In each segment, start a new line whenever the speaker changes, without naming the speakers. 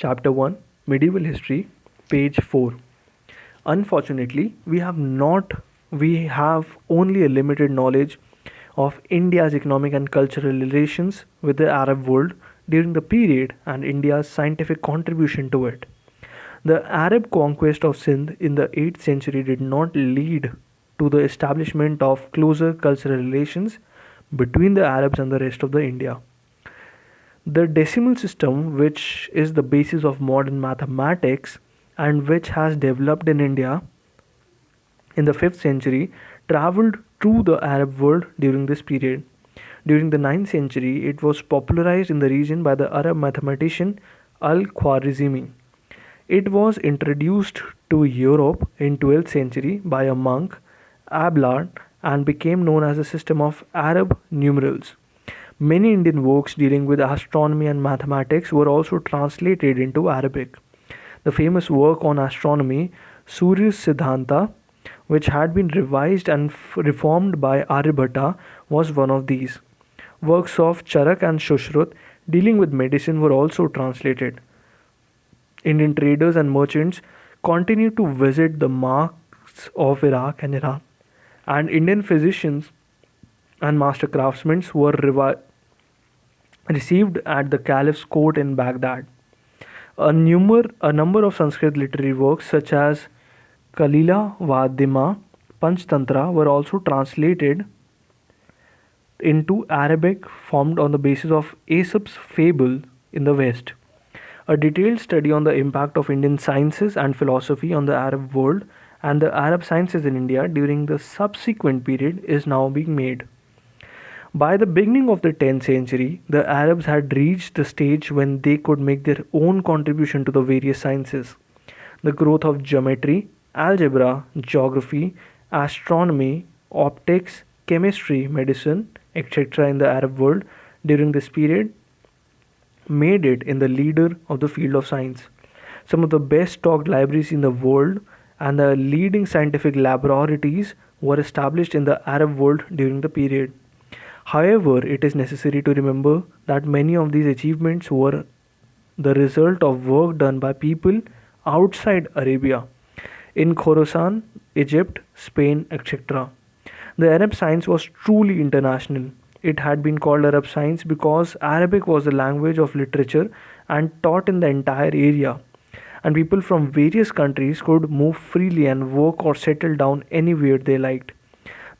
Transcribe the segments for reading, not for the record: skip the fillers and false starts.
Chapter 1 Medieval History, page 4. Unfortunately, we have only a limited knowledge of India's economic and cultural relations with the Arab world during the period and India's scientific contribution to it. The Arab conquest of Sindh in the 8th century did not lead to the establishment of closer cultural relations between the Arabs and the rest of the India. The decimal system, which is the basis of modern mathematics and which has developed in India in the 5th century, traveled through the Arab world during this period. During the 9th century, it was popularized in the region by the Arab mathematician Al-Khwarizmi. It was introduced to Europe in 12th century by a monk, Abelard, and became known as a system of Arab numerals. Many Indian works dealing with astronomy and mathematics were also translated into Arabic. The famous work on astronomy, Surya Siddhanta, which had been revised and reformed by Aryabhatta, was one of these. Works of Charak and Shushruth dealing with medicine were also translated. Indian traders and merchants continued to visit the markets of Iraq and Iran, and Indian physicians and master craftsmen were received at the Caliph's court in Baghdad. A number of Sanskrit literary works such as Kalila Vadima, Panchtantra were also translated into Arabic, formed on the basis of Aesop's fable in the West. A detailed study on the impact of Indian sciences and philosophy on the Arab world and the Arab sciences in India during the subsequent period is now being made. By the beginning of the 10th century, the Arabs had reached the stage when they could make their own contribution to the various sciences. The growth of geometry, algebra, geography, astronomy, optics, chemistry, medicine, etc. in the Arab world during this period made it in the leader of the field of science. Some of the best stocked libraries in the world and the leading scientific laboratories were established in the Arab world during the period. However, it is necessary to remember that many of these achievements were the result of work done by people outside Arabia, in Khorasan, Egypt, Spain, etc. The Arab science was truly international. It had been called Arab science because Arabic was the language of literature and taught in the entire area, and people from various countries could move freely and work or settle down anywhere they liked.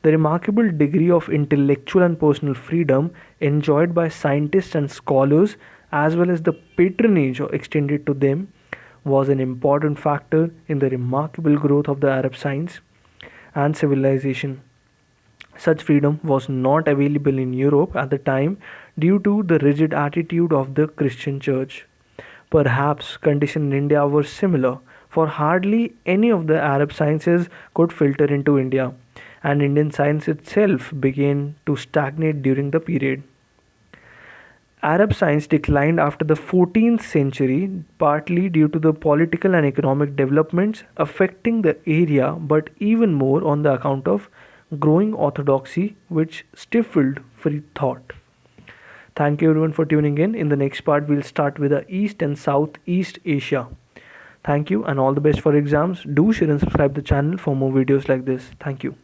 The remarkable degree of intellectual and personal freedom enjoyed by scientists and scholars, as well as the patronage extended to them, was an important factor in the remarkable growth of the Arab science and civilization. Such freedom was not available in Europe at the time due to the rigid attitude of the Christian Church. Perhaps conditions in India were similar, for hardly any of the Arab sciences could filter into India, and Indian science itself began to stagnate during the period. Arab science declined after the 14th century, partly due to the political and economic developments affecting the area, but even more on the account of growing orthodoxy which stifled free thought. Thank you everyone for tuning in. In the next part, we'll start with the East and Southeast Asia. Thank you and all the best for exams. Do share and subscribe the channel for more videos like this. Thank you.